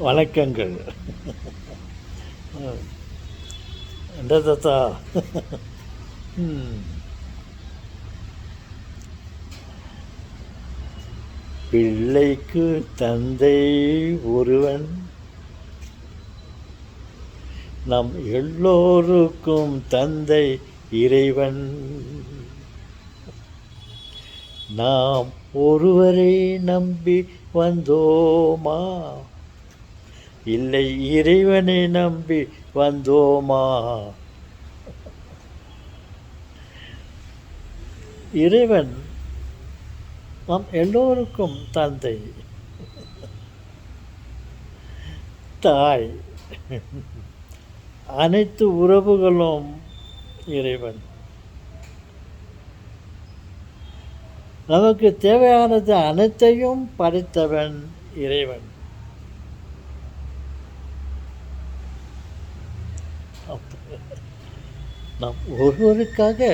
வணக்கங்கள். என்ன தாத்தா? பிள்ளைக்கு தந்தை ஒருவன், நம் எல்லோருக்கும் தந்தை இறைவன். நாம் ஒருவரை நம்பி வந்தோமா, இல்லை இறைவனை நம்பி வந்தோமா? இறைவன் நம் எல்லோருக்கும் தந்தை, தாய், அனைத்து உறவுகளும் இறைவன். நமக்கு தேவையானது அனைத்தையும் படைத்தவன் இறைவன். நம் ஒருவருக்காக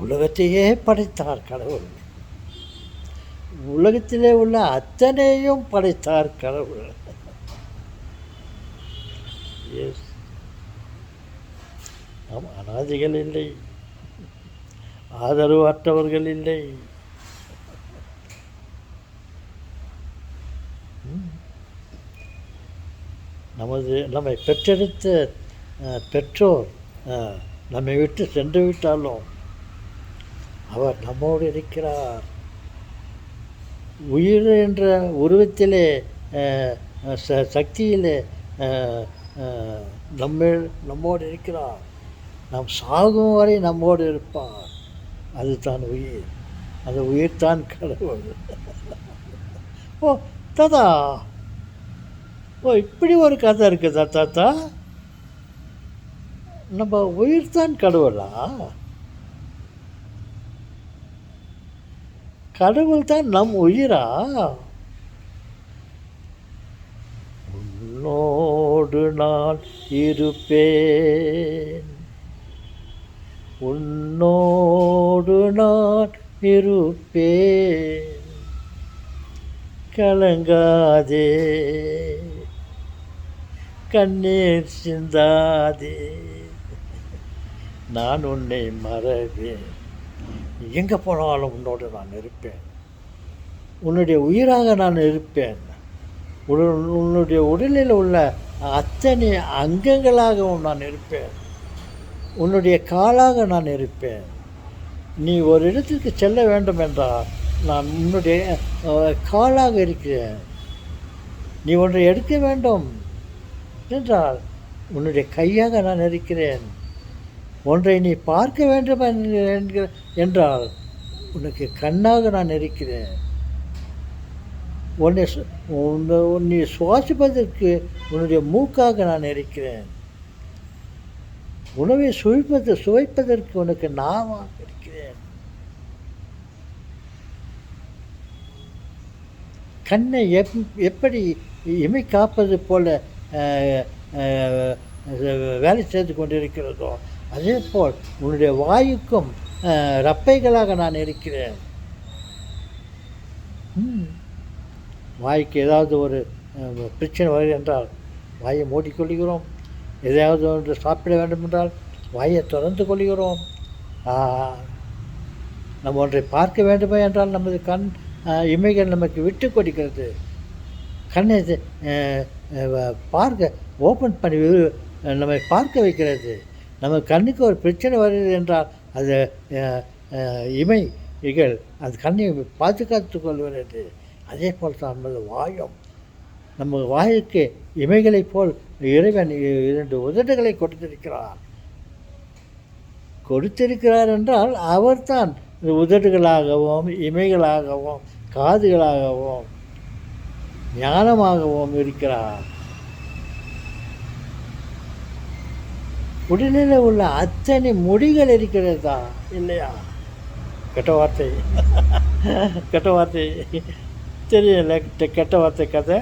உலகத்தையே படைத்தார் கடவுள். உலகத்திலே உள்ள அத்தனையும் படைத்தார் கடவுள். நாம் அனாதைகள் இல்லை, ஆதரவு அற்றவர்கள் இல்லை. நம்மை பெற்றெடுத்த பெற்றோர் நம்மை விட்டு சென்று விட்டாலும் அவர் நம்மோடு இருக்கிறார். உயிர் என்ற உருவத்திலே சக்தியிலே நம்மோடு இருக்கிறார். நாம் சாகும் வரை நம்மோடு இருப்பார். அதுதான் உயிர். அந்த உயிர் தான் கடவுள். ஓ தாத்தா, ஓ இப்படி ஒரு கதை இருக்குதா தாத்தா? நம்ம உயிர் தான் கடவுளா? கடவுள் தான் நம் உயிரா? உன்னோடு நான் இருப்பேன், உன்னோடு நான் இருப்பேன், கலங்காதே, கண்ணீர் சிந்தாதே, நான் உன்னை மறவேன், எங்கே போனாலும் உன்னோடு நான் இருப்பேன், உன்னுடைய உயிராக நான் இருப்பேன், உன்னுடைய உடலில் உள்ள அத்தனை அங்கங்களாகவும் நான் இருப்பேன், உன்னுடைய காலாக நான் இருப்பேன். நீ ஒரு இடத்திற்கு செல்ல வேண்டும் என்றால் நான் உன்னுடைய காலாக இருக்கிறேன். நீ ஒன்றை எடுக்க வேண்டும் என்றால் உன்னுடைய கையாக நான் இருக்கிறேன். ஒன்றை நீ பார்க்க வேண்டும் என்றால் உனக்கு கண்ணாக நான் இருக்கிறேன். நீ சுவாசிப்பதற்கு உன்னுடைய மூக்காக நான் இருக்கிறேன். உணவை சுவைப்பதற்கு உனக்கு நாவாக இருக்கிறேன். கண்ணை எப்படி இமை காப்பது போல வேலை செய்து கொண்டிருக்கிறதோ அதே போல் உன்னுடைய வாயுக்கும் ரப்பைகளாக நான் இருக்கிறேன். வாய்க்கு ஏதாவது ஒரு பிரச்சனை வருது என்றால் வாயை மூடிக்கொள்கிறோம். எதையாவது ஒன்று சாப்பிட வேண்டும் என்றால் வாயை திறந்து கொள்கிறோம். நம்ம ஒன்றை பார்க்க வேண்டுமே என்றால் நமது கண் இமைகள் நமக்கு விட்டு கொடுக்கிறது. கண்ணை பார்க்க ஓப்பன் பண்ணி நம்மை பார்க்க வைக்கிறது. நம்ம கண்ணுக்கு ஒரு பிரச்சனை வருது என்றால் அது இமைகள் அது கண்ணை பாதுகாத்து கொள்கிறது. அதே போல் தான் நமது வாயும். நம்ம வாயுக்கு இமைகளைப் போல் இறைவன் 2 உதடுகளை கொடுத்திருக்கிறார் என்றால் அவர்தான் உதடுகளாகவும் இமைகளாகவும் காதுகளாகவும் ஞானமாகவும் இருக்கிறார். உடலில் உள்ள அத்தனை முடிகள் இருக்கிறதா இல்லையா? கெட்ட வார்த்தை தெரியல. கெட்ட வார்த்தை கதை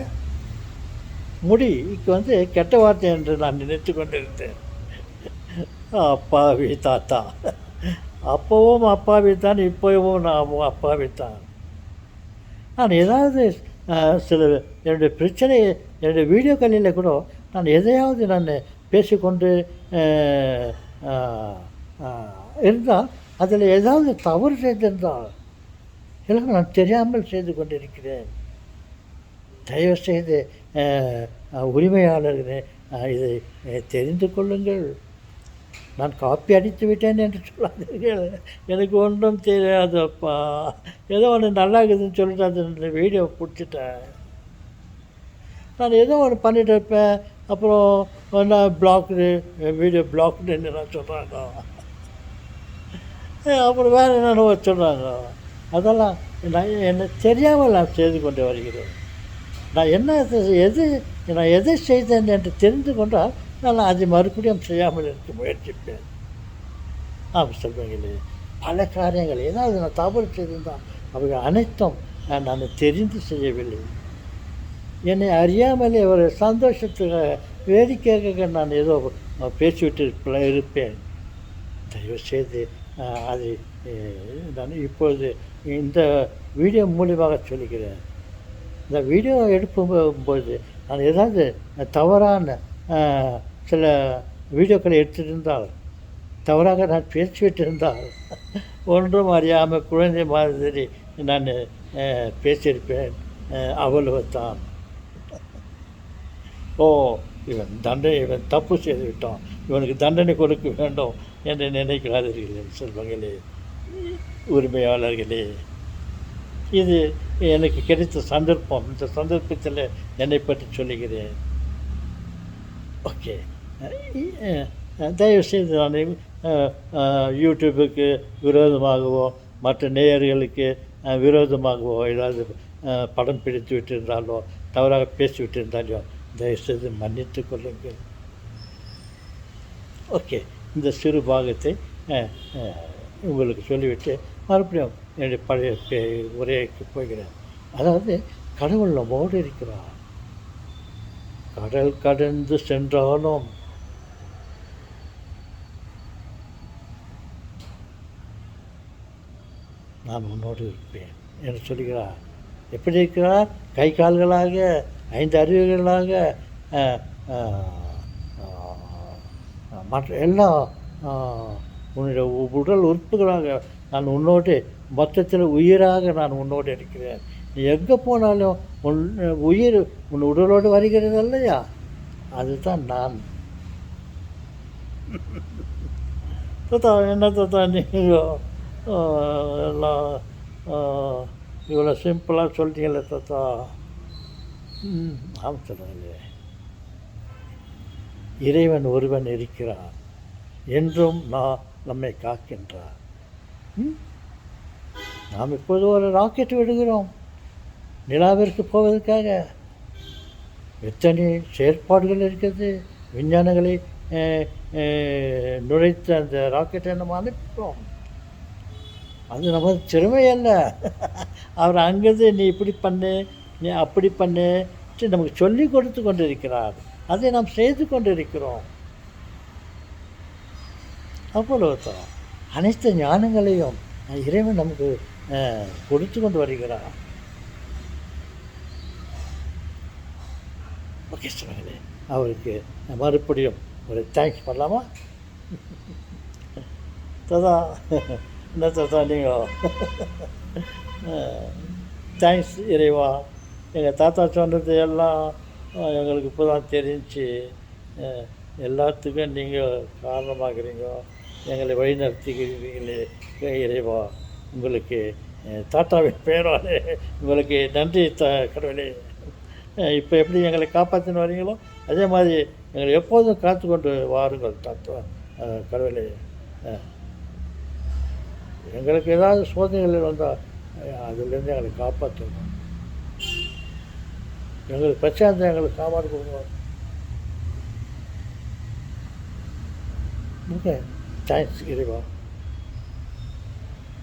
முடிக்கு கெட்ட வார்த்தை என்று நான் நினைத்து கொண்டிருந்தேன். அப்பாவி தாத்தா, அப்பவும் அப்பாவி தான், இப்போவும் நான் அப்பாவி தான். நான் ஏதாவது சில என்னுடைய பிரச்சனை என்னுடைய வீடியோக்களில் கூட நான் எதையாவது நான் பேசிக்கொண்டு இருந்தால் அதில் ஏதாவது தவறு செய்திருந்தால் எல்லாம் நான் தெரியாமல் செய்து கொண்டிருக்கிறேன். தயவுசெய்து உரிமையாளர்களே இதை தெரிந்து கொள்ளுங்கள். நான் காப்பி அடித்து விட்டேன் என்று சொல்லாதீர்கள். எனக்கு ஒன்றும் தெரியாதப்பா, ஏதோ ஒன்று நல்லா இருக்குதுன்னு சொல்லிட்டு அந்த வீடியோ பிடிச்சிட்டேன். நான் ஏதோ ஒன்று பண்ணிட்டு இருப்பேன். அப்புறம் நான் பிளாக்டு வீடியோ பிளாக்டுன்னு நான் சொல்கிறாங்க. அப்புறம் வேறு என்னென்ன சொல்கிறாங்க. அதெல்லாம் நான் என்ன தெரியாமல் நான் செய்து கொண்டு வருகிறேன். நான் நான் எதை செய்தேன் என்று தெரிந்து கொண்டால் நான் அதை மறுபடியும் செய்யாமல் இருக்க முயற்சிப்பேன். சொல்வீங்களே, பல காரியங்கள் ஏதாவது நான் தவறு செய்திருந்தால் அவைகள் அனைத்தும் நான் தெரிந்து செய்யவில்லை. என்னை அறியாமலே ஒரு சந்தோஷத்துக்காக வேடிக்கையாக நான் ஏதோ பேசிவிட்டு இருப்பேன். தயவுசெய்து அதை நான் இப்பொழுது இந்த வீடியோ மூலியமாக சொல்லுகிறேன். இந்த வீடியோ எடுக்கும்போது நான் ஏதாவது தவறான சில வீடியோக்களை எடுத்துருந்தால், தவறாக நான் பேசிவிட்டு இருந்தால் ஒன்றும் அறியாமல் குழந்தை மாதிரி நான் பேசியிருப்பேன். அவ்வளவுதான். இவன் தப்பு செய்து விட்டான், இவனுக்கு தண்டனை கொடுக்க வேண்டும் என்று நினைக்காதீர்கள் சொல்வாங்களே உரிமையாளர்களே. இது எனக்கு கிடைத்த சந்தர்ப்பம். இந்த சந்தர்ப்பத்தில் என்னை பற்றி சொல்லுகிறேன். ஓகே, தயவுசெய்து நான் யூடியூபுக்கு விரோதமாகவோ மற்ற நேயர்களுக்கு விரோதமாகவோ ஏதாவது படம் பிடித்து விட்டிருந்தாலோ தவறாக பேசிவிட்டு இருந்தாலோ தயவுசெய்து மன்னித்து கொள்ளுங்கள். ஓகே, இந்த சிறு பாகத்தை உங்களுக்கு சொல்லிவிட்டு மறுபடியும் என்னுடைய பழைய உரைக்கு போகிறேன். அதாவது கடவுள் நம்மோடு இருக்கிறார். கடல் கடந்து சென்றாலும் நான் உன்னோடு இருப்பேன் என்று சொல்கிறார். எப்படி இருக்கிறார்? கை கால்களாக 5 அறிவுகளாக மற்ற எல்லா உன்னுடைய உடல் உறுப்புகளாக நான் உன்னோடு மொத்தத்தில் உயிராக நான் உன்னோடு இருக்கிறேன். நீ எங்கே போனாலும் உயிர் உன் உடலோடு வருகிறது இல்லையா, அதுதான் நான். என்ன தாத்தா நீங்கள் எல்லாம் இவ்வளோ சிம்பிளாக சொல்லிட்டீங்களே தாத்தா? ஆமாம் சொல்லுங்களே. இறைவன் ஒருவன் இருக்கிறான், என்றும் நம்மை காக்கின்றார். நாம் இப்போது ஒரு ராக்கெட் விடுகிறோம் நிலாவிற்கு போவதற்காக. எத்தனை செயற்பாடுகள் இருக்கிறது. விஞ்ஞானங்களை நுழைத்து அந்த ராக்கெட்டை நம்ம அனுப்புகிறோம். அது நமது திறமை அல்ல. அவர் அங்கேருந்து நீ இப்படி பண்ணு, நீ அப்படி பண்ணு நமக்கு சொல்லி கொடுத்து கொண்டிருக்கிறார். அதை நாம் செய்து கொண்டிருக்கிறோம். அவ்வளவுதான். அனைத்து ஞானங்களையும் இறைவன் நமக்கு கொடுத்து கொண்டு வருகிறார். ஓகே சொல்லுங்களே, அவருக்கு மறுபடியும் ஒரு தேங்க்ஸ் பண்ணலாமா? தாத்தா என்ன தாத்தா நீங்கள் தேங்க்ஸ் இறைவா. எங்கள் தாத்தா சொன்னது எல்லாம் எங்களுக்கு இப்போ தான் தெரிஞ்சு. எல்லாத்துக்கும் நீங்கள் காரணமாகிறீங்க, எங்களை வழிநடத்துகிறீங்களே இறைவா. உங்களுக்கு தாத்தாவின் பேராலே உங்களுக்கு நன்றி கடவுளே. இப்போ எப்படி எங்களை காப்பாற்றின்னு வரீங்களோ அதே மாதிரி எங்களை எப்போதும் காத்து கொண்டு வாருங்கள் தாத்தா கடவுளே. எங்களுக்கு ஏதாவது சோதனைகள் வந்தால் அதுலேருந்து எங்களை காப்பாற்றணும். எங்களுக்கு பிரச்சனை இருந்தால் எங்களுக்கு சாப்பாடு கொடுங்க. ஓகே, தேங்க்ஸ் இறைவா.